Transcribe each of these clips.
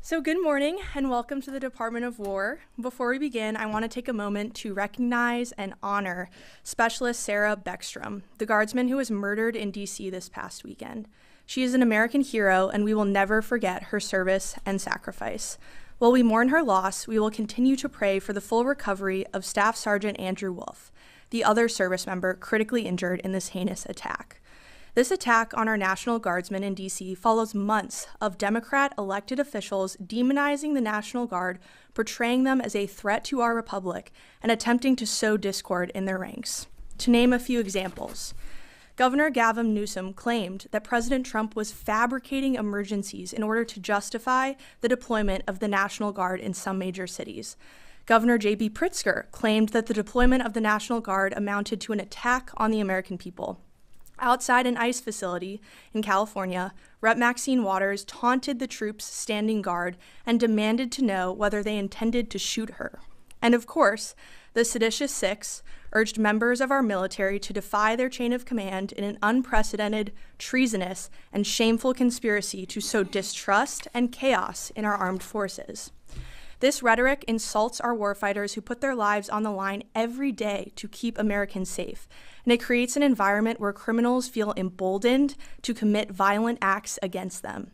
So good morning and welcome to the Department of War. Before we begin, I want to take a moment to recognize and honor Specialist Sarah Beckstrom, the guardsman who was murdered in D.C. this past weekend. She is an American hero and we will never forget her service and sacrifice. While we mourn her loss, we will continue to pray for the full recovery of Staff Sergeant Andrew Wolf, the other service member critically injured in this heinous attack. This attack on our National Guardsmen in D.C. follows months of Democrat elected officials demonizing the National Guard, portraying them as a threat to our republic, and attempting to sow discord in their ranks. To name a few examples, Governor Gavin Newsom claimed that President Trump was fabricating emergencies in order to justify the deployment of the National Guard in some major cities. Governor J.B. Pritzker claimed that the deployment of the National Guard amounted to an attack on the American people. Outside an ICE facility in California, Rep. Maxine Waters taunted the troops standing guard and demanded to know whether they intended to shoot her. And of course, the seditious six urged members of our military to defy their chain of command in an unprecedented, treasonous, and shameful conspiracy to sow distrust and chaos in our armed forces. This rhetoric insults our warfighters who put their lives on the line every day to keep Americans safe, and it creates an environment where criminals feel emboldened to commit violent acts against them.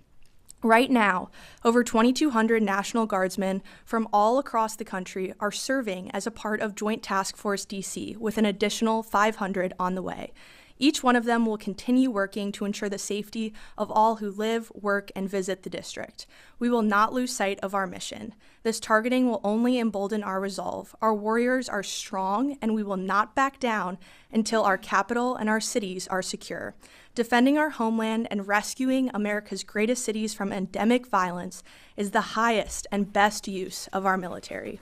Right now, over 2,200 National Guardsmen from all across the country are serving as a part of Joint Task Force DC, with an additional 500 on the way. Each one of them will continue working to ensure the safety of all who live, work, and visit the district. We will not lose sight of our mission. This targeting will only embolden our resolve. Our warriors are strong, and we will not back down until our capital and our cities are secure. Defending our homeland and rescuing America's greatest cities from endemic violence is the highest and best use of our military.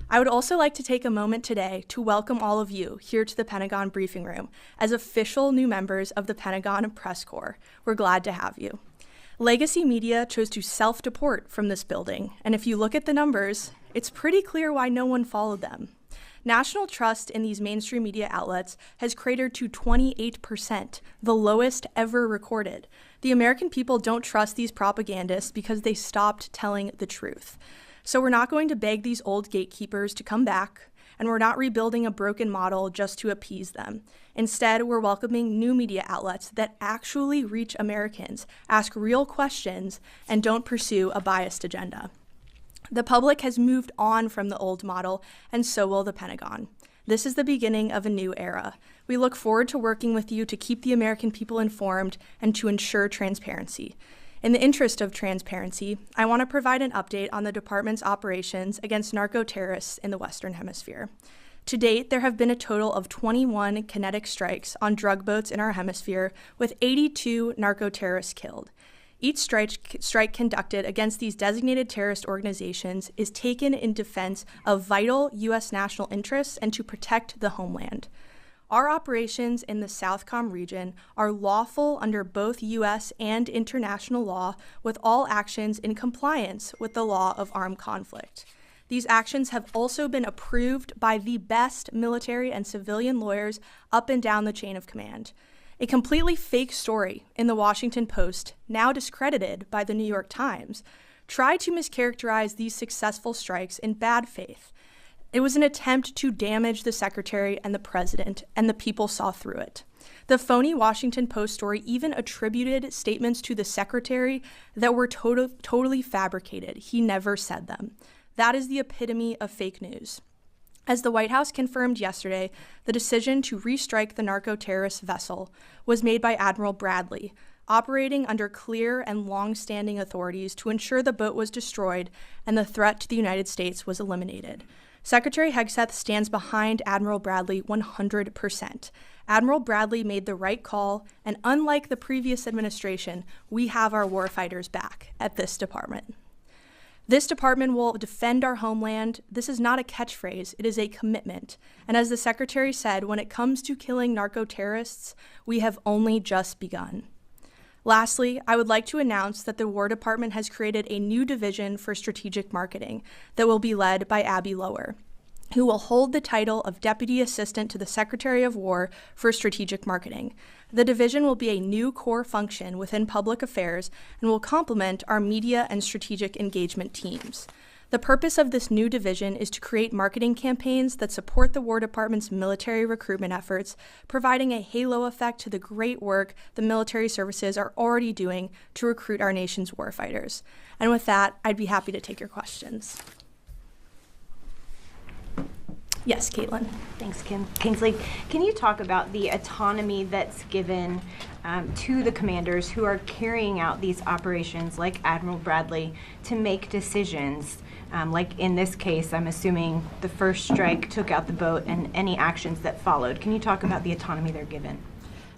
I would also like to take a moment today to welcome all of you here to the Pentagon briefing room as official new members of the Pentagon Press Corps. We're glad to have you. Legacy media chose to self-deport from this building, and if you look at the numbers, it's pretty clear why no one followed them. National trust in these mainstream media outlets has cratered to 28%, the lowest ever recorded. The American people don't trust these propagandists because they stopped telling the truth. So we're not going to beg these old gatekeepers to come back, and we're not rebuilding a broken model just to appease them. Instead, we're welcoming new media outlets that actually reach Americans, ask real questions, and don't pursue a biased agenda. The public has moved on from the old model, and so will the Pentagon. This is the beginning of a new era. We look forward to working with you to keep the American people informed and to ensure transparency. In the interest of transparency, I want to provide an update on the department's operations against narco-terrorists in the Western Hemisphere. To date, there have been a total of 21 kinetic strikes on drug boats in our hemisphere, with 82 narco-terrorists killed. Each strike conducted against these designated terrorist organizations is taken in defense of vital U.S. national interests and to protect the homeland. Our operations in the Southcom region are lawful under both U.S. and international law, with all actions in compliance with the law of armed conflict. These actions have also been approved by the best military and civilian lawyers up and down the chain of command. A completely fake story in the Washington Post, now discredited by the New York Times, tried to mischaracterize these successful strikes in bad faith. It was an attempt to damage the secretary and the president, and the people saw through it. The phony Washington Post story even attributed statements to the secretary that were totally fabricated. He never said them. That is the epitome of fake news. As the White House confirmed yesterday, the decision to restrike the narco-terrorist vessel was made by Admiral Bradley, operating under clear and long-standing authorities to ensure the boat was destroyed and the threat to the United States was eliminated. Secretary Hegseth stands behind Admiral Bradley 100%. Admiral Bradley made the right call, and unlike the previous administration, we have our warfighters back at this department. This department will defend our homeland. This is not a catchphrase, it is a commitment. And as the Secretary said, when it comes to killing narco-terrorists, we have only just begun. Lastly, I would like to announce that the War Department has created a new division for strategic marketing that will be led by Abby Lower. who will hold the title of Deputy Assistant to the Secretary of War for Strategic Marketing. The division will be a new core function within public affairs and will complement our media and strategic engagement teams. The purpose of this new division is to create marketing campaigns that support the War Department's military recruitment efforts, providing a halo effect to the great work the military services are already doing to recruit our nation's warfighters. And with that, I'd be happy to take your questions. Yes, Caitlin. Thanks, Kingsley. Can you talk about the autonomy that's given to the commanders who are carrying out these operations, like Admiral Bradley, to make decisions? Like in this case, I'm assuming the first strike took out the boat and any actions that followed. Can you talk about the autonomy they're given?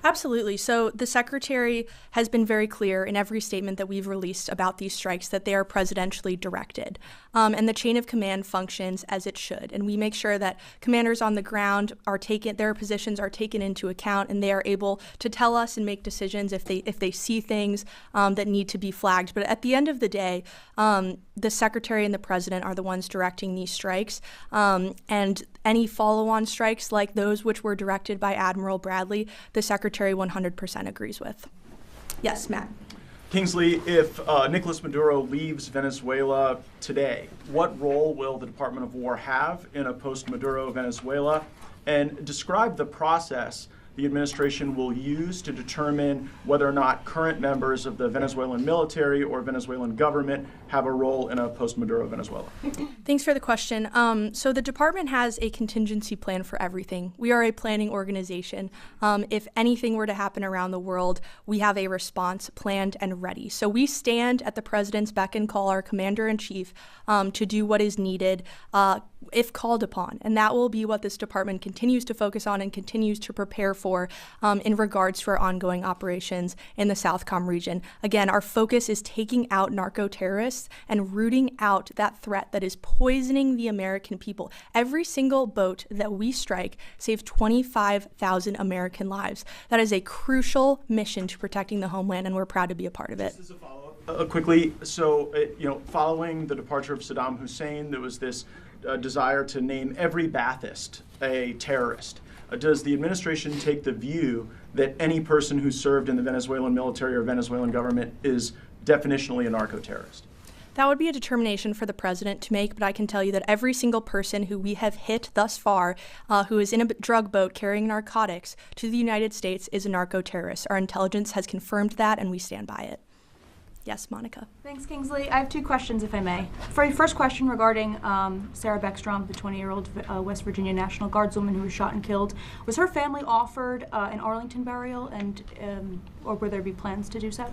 Absolutely. So the Secretary has been very clear in every statement that we've released about these strikes that they are presidentially directed. And the chain of command functions as it should. And we make sure that commanders on the ground their positions are taken into account, and they are able to tell us and make decisions if they see things that need to be flagged. But at the end of the day, the Secretary and the President are the ones directing these strikes. And any follow-on strikes like those which were directed by Admiral Bradley, the Secretary 100% agrees with. Yes, Matt. Kingsley, if Nicolas Maduro leaves Venezuela today, what role will the Department of War have in a post-Maduro Venezuela? And describe the process the administration will use to determine whether or not current members of the Venezuelan military or Venezuelan government have a role in a post-Maduro Venezuela. Thanks for the question. So the department has a contingency plan for everything. We are a planning organization. If anything were to happen around the world, we have a response planned and ready. So we stand at the president's beck and call, our commander-in-chief, to do what is needed if called upon. And that will be what this department continues to focus on and continues to prepare for in regards to our ongoing operations in the Southcom region. Again, our focus is taking out narco-terrorists and rooting out that threat that is poisoning the American people. Every single boat that we strike saves 25,000 American lives. That is a crucial mission to protecting the homeland, and we're proud to be a part of it. Just as a follow-up, quickly, so following the departure of Saddam Hussein, there was this desire to name every Ba'athist a terrorist. Does the administration take the view that any person who served in the Venezuelan military or Venezuelan government is definitionally a narco-terrorist? That would be a determination for the president to make, but I can tell you that every single person who we have hit thus far who is in a drug boat carrying narcotics to the United States is a narco-terrorist. Our intelligence has confirmed that, and we stand by it. Yes, Monica. Thanks, Kingsley. I have two questions, if I may. For your first question regarding Sarah Beckstrom, the 20-year-old West Virginia National Guardswoman who was shot and killed, was her family offered an Arlington burial, and or will there be plans to do so?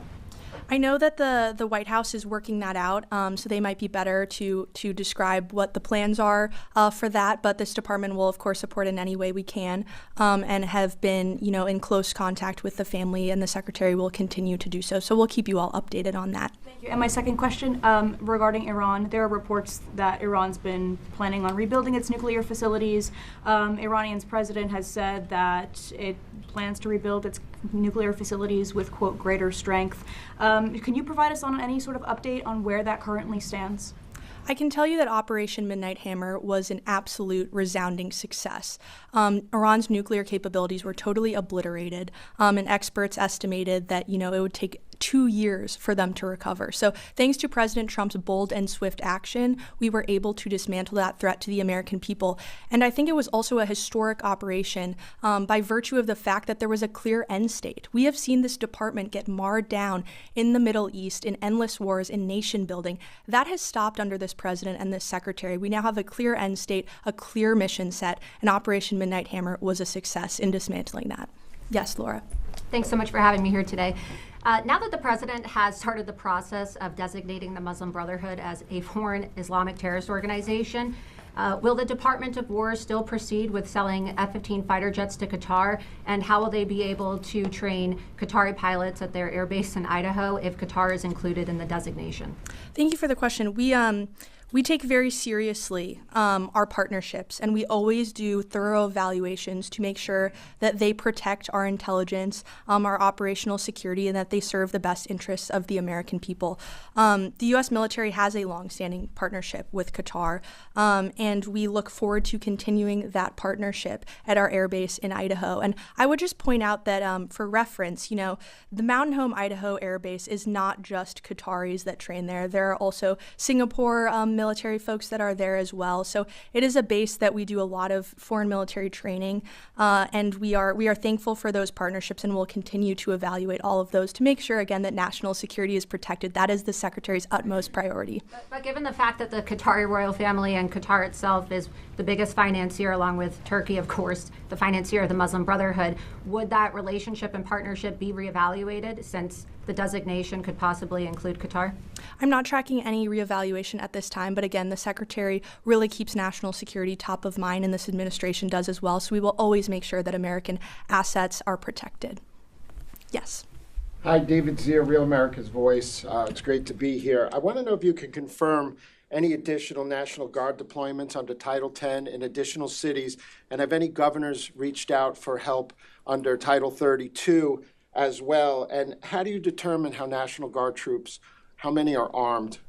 I know that the White House is working that out, so they might be better to describe what the plans are for that. But this department will, of course, support in any way we can, and have been, in close contact with the family, and the Secretary will continue to do so. So we'll keep you all updated on that. Thank you. And my second question regarding Iran, there are reports that Iran's been planning on rebuilding its nuclear facilities. Iranian's president has said that it plans to rebuild its nuclear facilities with, quote, greater strength. Can you provide us on any sort of update on where that currently stands? I can tell you that Operation Midnight Hammer was an absolute resounding success. Iran's nuclear capabilities were totally obliterated, and experts estimated that, it would take 2 years for them to recover. So thanks to President Trump's bold and swift action, we were able to dismantle that threat to the American people. And I think it was also a historic operation by virtue of the fact that there was a clear end state. We have seen this department get marred down in the Middle East in endless wars, in nation building. That has stopped under this president and this secretary. We now have a clear end state, a clear mission set, and Operation Midnight Hammer was a success in dismantling that. Yes, Laura. Thanks so much for having me here today. Now that the president has started the process of designating the Muslim Brotherhood as a foreign Islamic terrorist organization, will the Department of War still proceed with selling F-15 fighter jets to Qatar? And how will they be able to train Qatari pilots at their air base in Idaho if Qatar is included in the designation? Thank you for the question. We take very seriously our partnerships, and we always do thorough evaluations to make sure that they protect our intelligence, our operational security, and that they serve the best interests of the American people. The U.S. military has a longstanding partnership with Qatar, and we look forward to continuing that partnership at our air base in Idaho. And I would just point out that for reference, the Mountain Home, Idaho Air Base is not just Qataris that train there. There are also Singapore military folks that are there as well. So it is a base that we do a lot of foreign military training, and we are thankful for those partnerships, and we'll continue to evaluate all of those to make sure, again, that national security is protected. That is the Secretary's utmost priority. But given the fact that the Qatari royal family and Qatar itself is the biggest financier, along with Turkey, of course, the financier of the Muslim Brotherhood, would that relationship and partnership be reevaluated since the designation could possibly include Qatar? I'm not tracking any reevaluation at this time, but again, the Secretary really keeps national security top of mind, and this administration does as well, so we will always make sure that American assets are protected. Yes. Hi, David Zier, Real America's Voice. It's great to be here. I want to know if you can confirm any additional National Guard deployments under Title X in additional cities, and have any governors reached out for help under Title 32 as well? And how do you determine how National Guard troops, how many are armed?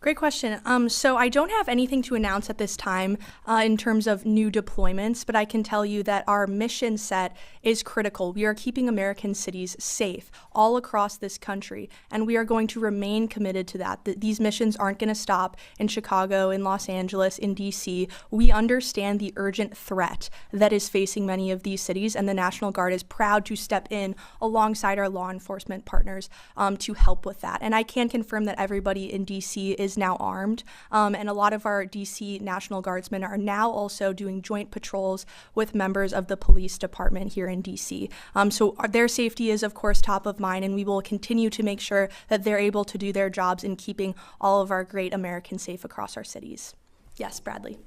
Great question. So I don't have anything to announce at this time in terms of new deployments, but I can tell you that our mission set is critical. We are keeping American cities safe all across this country, and we are going to remain committed to that. These missions aren't going to stop in Chicago, in Los Angeles, in D.C. We understand the urgent threat that is facing many of these cities, and the National Guard is proud to step in alongside our law enforcement partners to help with that. And I can confirm that everybody in D.C. is now armed, and a lot of our D.C. National Guardsmen are now also doing joint patrols with members of the police department here in D.C. So their safety is, of course, top of mind, and we will continue to make sure that they're able to do their jobs in keeping all of our great Americans safe across our cities. Yes, Bradley.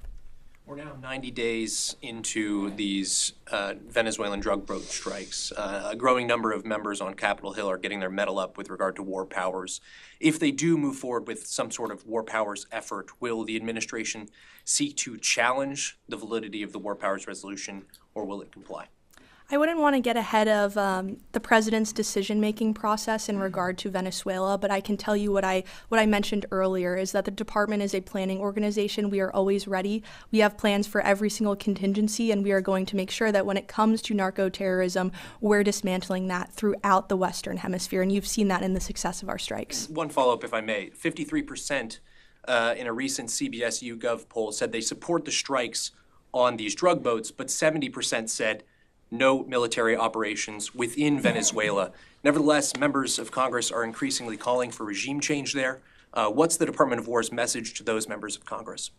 We're now 90 days into these Venezuelan drug boat strikes. A growing number of members on Capitol Hill are getting their mettle up with regard to war powers. If they do move forward with some sort of war powers effort, will the administration seek to challenge the validity of the war powers resolution, or will it comply? I wouldn't want to get ahead of the president's decision-making process in regard to Venezuela, but I can tell you what I mentioned earlier is that the department is a planning organization. We are always ready. We have plans for every single contingency, and we are going to make sure that when it comes to narco-terrorism, we're dismantling that throughout the Western Hemisphere, and you've seen that in the success of our strikes. One follow-up, if I may. 53% in a recent CBS YouGov poll said they support the strikes on these drug boats, but 70% said no military operations within Venezuela. Nevertheless, members of Congress are increasingly calling for regime change there. What's the Department of War's message to those members of Congress?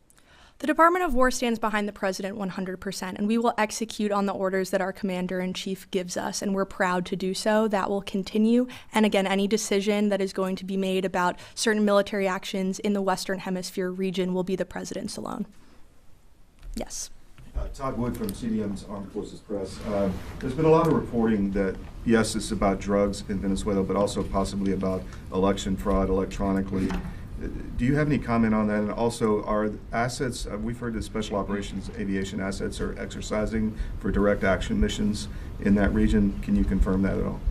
The Department of War stands behind the president 100%, and we will execute on the orders that our commander-in-chief gives us, and we're proud to do so. That will continue. And again, any decision that is going to be made about certain military actions in the Western Hemisphere region will be the president's alone. Yes. Todd Wood from CDM's Armed Forces Press. There's been a lot of reporting that, yes, it's about drugs in Venezuela, but also possibly about election fraud electronically. Do you have any comment on that? And also, are assets, we've heard that Special Operations Aviation assets are exercising for direct action missions in that region. Can you confirm that at all?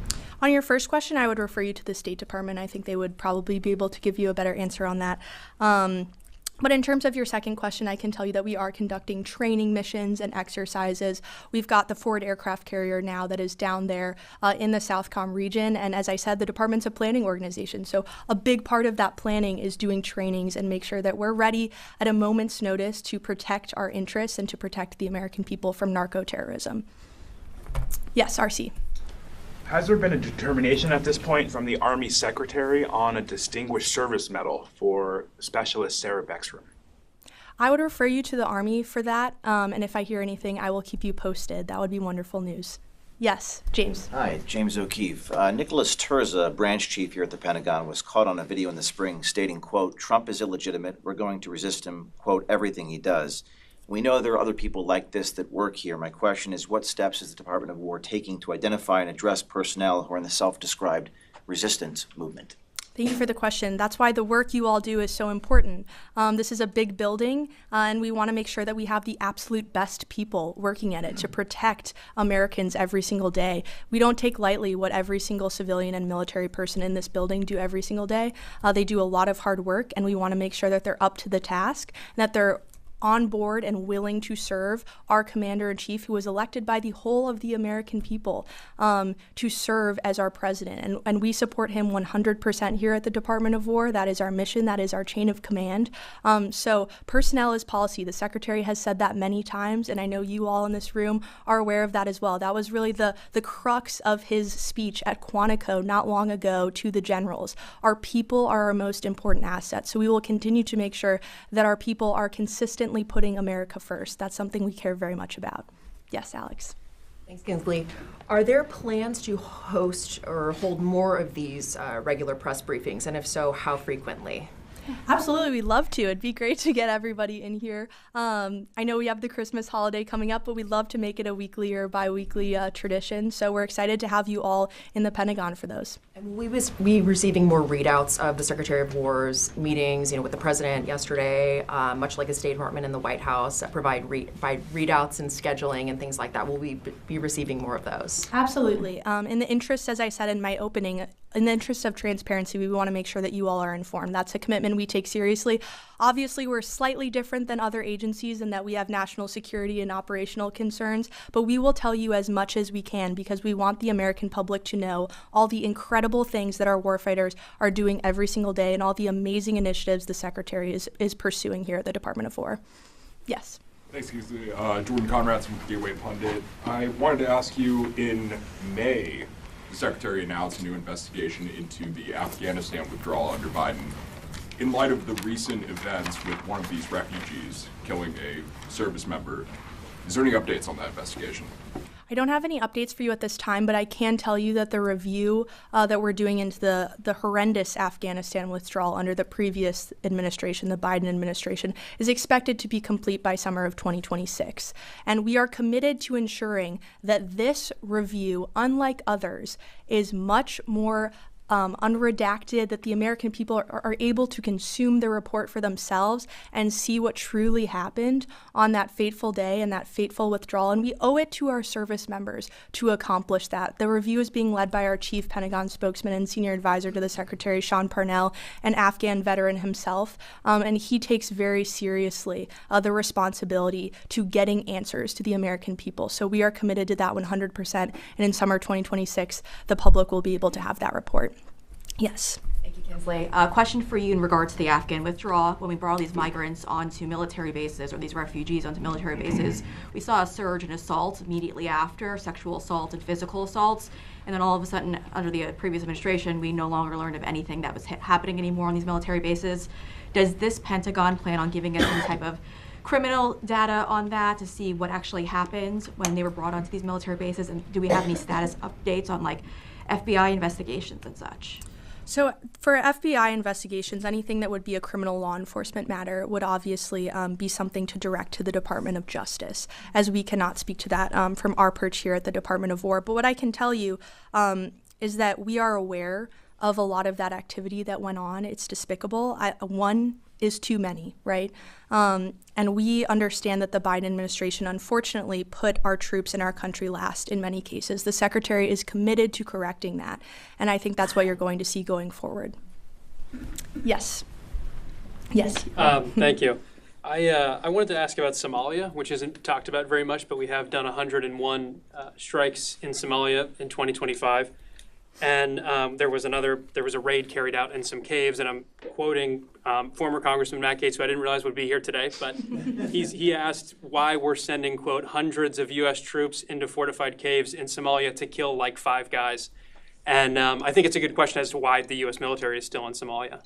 On your first question, I would refer you to the State Department. I think they would probably be able to give you a better answer on that. But in terms of your second question, I can tell you that we are conducting training missions and exercises. We've got the forward aircraft carrier now that is down there in the Southcom region. And as I said, the department's a planning organization. So a big part of that planning is doing trainings and make sure that we're ready at a moment's notice to protect our interests and to protect the American people from narco-terrorism. Yes, RC. Has there been a determination at this point from the Army Secretary on a Distinguished Service Medal for Specialist Sarah Beckstrom? I would refer you to the Army for that, and if I hear anything, I will keep you posted. That would be wonderful news. Yes, James. Hi, James O'Keefe. Nicholas Terza, branch chief here at the Pentagon, was caught on a video in the spring stating, quote, "Trump is illegitimate. We're going to resist him, quote, everything he does." We know there are other people like this that work here. My question is, what steps is the Department of War taking to identify and address personnel who are in the self-described resistance movement? Thank you for the question. That's why the work you all do is so important. This is a big building, and we want to make sure that we have the absolute best people working at it to protect Americans every single day. We don't take lightly what every single civilian and military person in this building do every single day. They do a lot of hard work, and we want to make sure that they're up to the task, and that they're on board and willing to serve our commander-in-chief, who was elected by the whole of the American people, to serve as our president. And we support him 100% here at the Department of War. That is our mission. That is our chain of command. So personnel is policy. The Secretary has said that many times, and I know you all in this room are aware of that as well. That was really the crux of his speech at Quantico not long ago to the generals. Our people are our most important asset. So we will continue to make sure that our people are consistently putting America first. That's something we care very much about. Yes, Alex. Thanks, Kinsley. Are there plans to host or hold more of these regular press briefings? And if so, how frequently? Absolutely, we'd love to. It'd be great to get everybody in here. I know we have the Christmas holiday coming up, but we'd love to make it a weekly or bi-weekly tradition. So we're excited to have you all in the Pentagon for those. And we was receiving more readouts of the Secretary of War's meetings, with the President yesterday, much like the State Department and the White House, that provide readouts and scheduling and things like that. Will we be receiving more of those? Absolutely. In the interest, as I said in my opening, in the interest of transparency, we want to make sure that you all are informed. That's a commitment we take seriously. Obviously, we're slightly different than other agencies in that we have national security and operational concerns, but we will tell you as much as we can because we want the American public to know all the incredible things that our warfighters are doing every single day and all the amazing initiatives the Secretary is pursuing here at the Department of War. Yes. Thanks, Kingsley. Jordan Conrad's from Gateway Pundit. I wanted to ask you, in May, the Secretary announced a new investigation into the Afghanistan withdrawal under Biden. In light of the recent events with one of these refugees killing a service member, is there any updates on that investigation? I don't have any updates for you at this time, but I can tell you that the review that we're doing into the horrendous Afghanistan withdrawal under the previous administration, the Biden administration, is expected to be complete by summer of 2026. And we are committed to ensuring that this review, unlike others, is much more unredacted, that the American people are able to consume the report for themselves and see what truly happened on that fateful day and that fateful withdrawal. And we owe it to our service members to accomplish that. The review is being led by our chief Pentagon spokesman and senior advisor to the Secretary, Sean Parnell, an Afghan veteran himself. And he takes very seriously the responsibility to getting answers to the American people. So we are committed to that 100%. And in summer 2026, the public will be able to have that report. Yes. Thank you, Kinsley. Question for you in regard to the Afghan withdrawal. When we brought all these migrants onto military bases, or these refugees onto military bases, we saw a surge in assault immediately after, sexual assault and physical assaults. And then all of a sudden, under the previous administration, we no longer learned of anything that was happening anymore on these military bases. Does this Pentagon plan on giving us any type of criminal data on that to see what actually happened when they were brought onto these military bases? And do we have any status updates on FBI investigations and such? So for FBI investigations, anything that would be a criminal law enforcement matter would obviously be something to direct to the Department of Justice, as we cannot speak to that from our perch here at the Department of War. But what I can tell you is that we are aware of a lot of that activity that went on. It's despicable. One is too many, right? And we understand that the Biden administration unfortunately put our troops in our country last in many cases. The Secretary is committed to correcting that, and I think that's what you're going to see going forward. Yes. Yes. Thank you. I wanted to ask about Somalia, which isn't talked about very much, but we have done 101 strikes in Somalia in 2025. And there was a raid carried out in some caves, and I'm quoting former Congressman Matt Gaetz, who I didn't realize would be here today, but he asked why we're sending, quote, hundreds of U.S. troops into fortified caves in Somalia to kill like 5 guys. And I think it's a good question as to why the U.S. military is still in Somalia.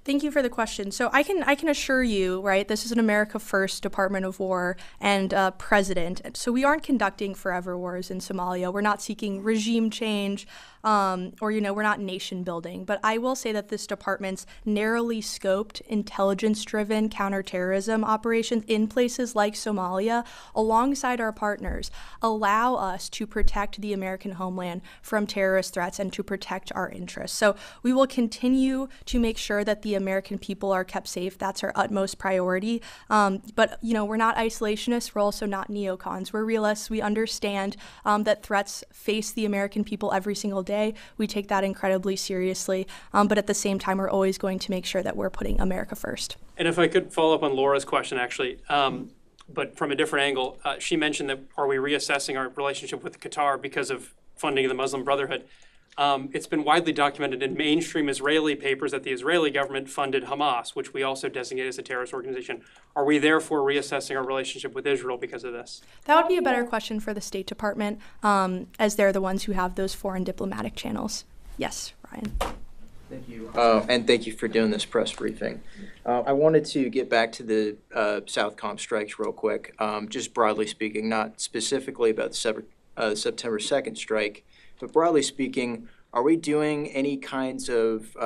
Thank you for the question. So I can assure you, right, this is an America First Department of War and president. So we aren't conducting forever wars in Somalia. We're not seeking regime change or, we're not nation building. But I will say that this department's narrowly scoped, intelligence-driven counterterrorism operations in places like Somalia, alongside our partners, allow us to protect the American homeland from terrorist threats and to protect our interests. So we will continue to make sure that the American people are kept safe. That's our utmost priority. But, we're not isolationists. We're also not neocons. We're realists. We understand that threats face the American people every single day. We take that incredibly seriously. But at the same time, we're always going to make sure that we're putting America first. And if I could follow up on Laura's question, actually, but from a different angle, she mentioned that are we reassessing our relationship with Qatar because of funding of the Muslim Brotherhood? It's been widely documented in mainstream Israeli papers that the Israeli government funded Hamas, which we also designate as a terrorist organization. Are we therefore reassessing our relationship with Israel because of this? That would be a better question for the State Department, as they're the ones who have those foreign diplomatic channels. Yes, Ryan. Thank you. And thank you for doing this press briefing. I wanted to get back to the Southcom strikes real quick, just broadly speaking, not specifically about the September 2nd strike, but broadly speaking, are we doing any kinds of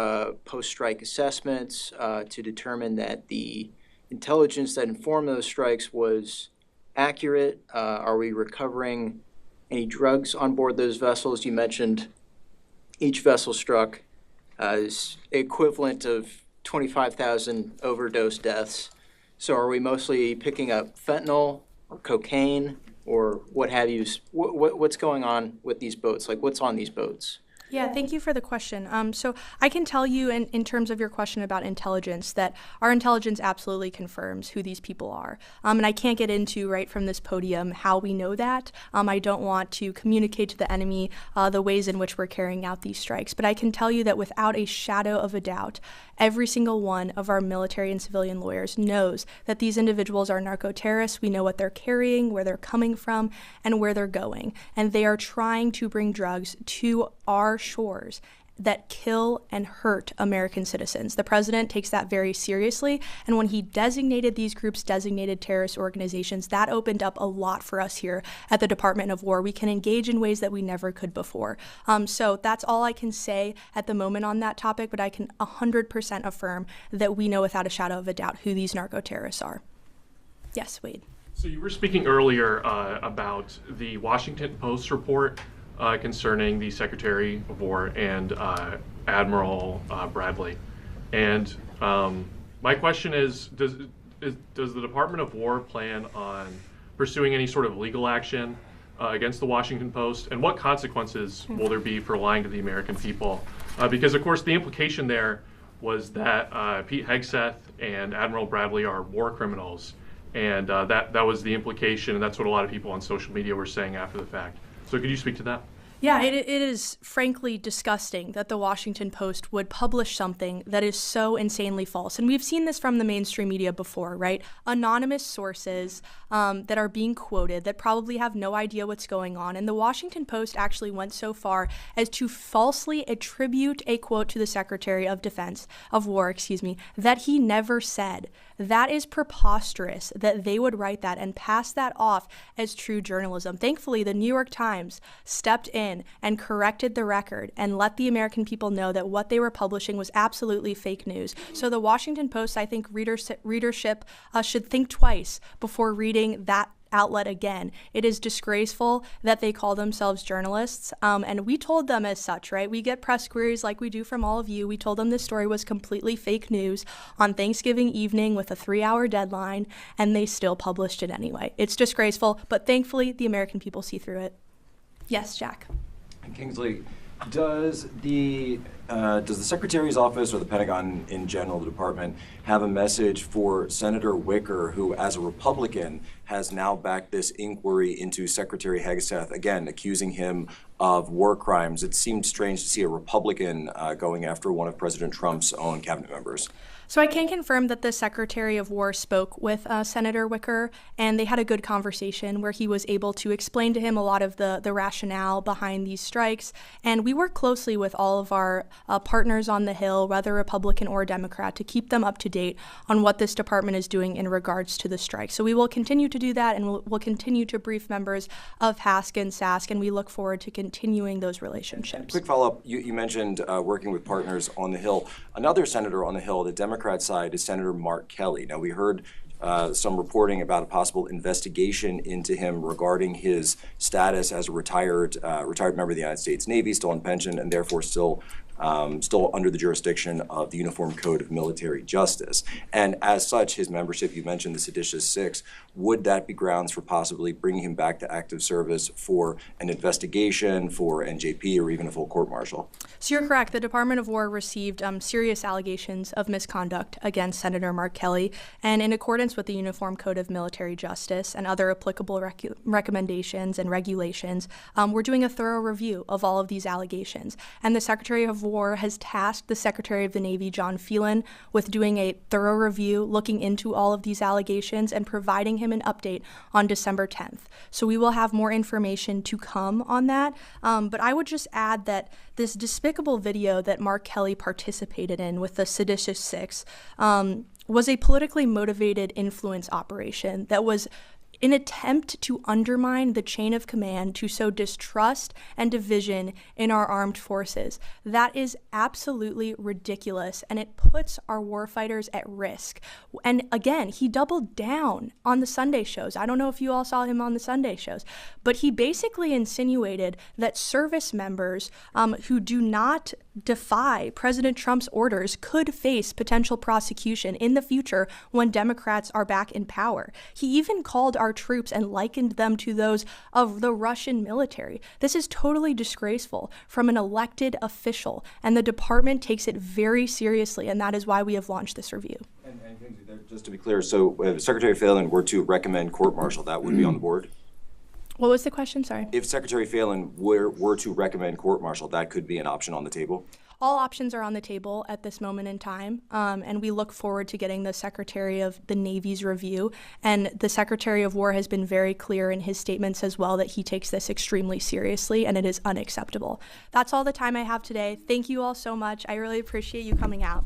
post-strike assessments to determine that the intelligence that informed those strikes was accurate? Are we recovering any drugs on board those vessels? You mentioned each vessel struck is equivalent of 25,000 overdose deaths. So are we mostly picking up fentanyl or cocaine or what have you? What's going on with these boats? Like, what's on these boats? Yeah, thank you for the question. So I can tell you in terms of your question about intelligence that our intelligence absolutely confirms who these people are. And I can't get into right from this podium how we know that. I don't want to communicate to the enemy the ways in which we're carrying out these strikes. But I can tell you that without a shadow of a doubt, every single one of our military and civilian lawyers knows that these individuals are narco-terrorists. We know what they're carrying, where they're coming from, and where they're going. And they are trying to bring drugs to our shores that kill and hurt American citizens. The president takes that very seriously, and when he designated these groups designated terrorist organizations, that opened up a lot for us here at the Department of War. We can engage in ways that we never could before. So that's all I can say at the moment on that topic, but I can 100% affirm that we know without a shadow of a doubt who these narco-terrorists are. Yes, Wade. So you were speaking earlier about the Washington Post report concerning the Secretary of War and Admiral Bradley. And my question is, does the Department of War plan on pursuing any sort of legal action against the Washington Post? And what consequences will there be for lying to the American people? Because, of course, the implication there was that Pete Hegseth and Admiral Bradley are war criminals. And that was the implication, and that's what a lot of people on social media were saying after the fact. So could you speak to that? Yeah, it is frankly disgusting that the Washington Post would publish something that is so insanely false. And we've seen this from the mainstream media before, right? Anonymous sources that are being quoted that probably have no idea what's going on. And the Washington Post actually went so far as to falsely attribute a quote to the Secretary of War, that he never said. That is preposterous that they would write that and pass that off as true journalism. Thankfully, the New York Times stepped in and corrected the record and let the American people know that what they were publishing was absolutely fake news. So the Washington Post, I think readership should think twice before reading that outlet again. It is disgraceful that they call themselves journalists, and we told them as such, right? We get press queries like we do from all of you. We told them this story was completely fake news on Thanksgiving evening with a 3-hour deadline, and they still published it anyway. It's disgraceful, but thankfully the American people see through it. Yes, Jack. Kingsley, does the Secretary's office or the Pentagon in general, the department, have a message for Senator Wicker, who as a Republican has now backed this inquiry into Secretary Hegseth, again, accusing him of war crimes? It seemed strange to see a Republican going after one of President Trump's own cabinet members. So I can confirm that the Secretary of War spoke with Senator Wicker, and they had a good conversation where he was able to explain to him a lot of the rationale behind these strikes. And we work closely with all of our partners on the Hill, whether Republican or Democrat, to keep them up to date on what this department is doing in regards to the strike. So we will continue to do that, and we'll continue to brief members of HASC and SASC, and we look forward to continuing those relationships. Quick follow-up, you mentioned working with partners on the Hill. Another senator on the Hill, the Democrat side, is Senator Mark Kelly. Now, we heard some reporting about a possible investigation into him regarding his status as a retired member of the United States Navy, still on pension, and therefore still under the jurisdiction of the Uniform Code of Military Justice. And as such, his membership, you mentioned the seditious six, would that be grounds for possibly bringing him back to active service for an investigation, for NJP, or even a full court-martial? So you're correct. The Department of War received serious allegations of misconduct against Senator Mark Kelly, and in accordance with the Uniform Code of Military Justice and other applicable recommendations and regulations, we're doing a thorough review of all of these allegations. And the Secretary of War has tasked the Secretary of the Navy, John Phelan, with doing a thorough review, looking into all of these allegations and providing him an update on December 10th. So we will have more information to come on that. But I would just add that this despicable video that Mark Kelly participated in with the seditious six was a politically motivated influence operation that was an attempt to undermine the chain of command to sow distrust and division in our armed forces. That is absolutely ridiculous, and it puts our warfighters at risk. And again, he doubled down on the Sunday shows. I don't know if you all saw him on the Sunday shows, but he basically insinuated that service members who do not defy President Trump's orders could face potential prosecution in the future when Democrats are back in power. He even called our troops and likened them to those of the Russian military. This is totally disgraceful from an elected official, and the department takes it very seriously, and that is why we have launched this review. And just to be clear, so if Secretary Phelan were to recommend court-martial, that would be on the board? What was the question? Sorry. If Secretary Phelan were to recommend court-martial, that could be an option on the table? All options are on the table at this moment in time, and we look forward to getting the Secretary of the Navy's review. And the Secretary of War has been very clear in his statements as well that he takes this extremely seriously, and it is unacceptable. That's all the time I have today. Thank you all so much. I really appreciate you coming out.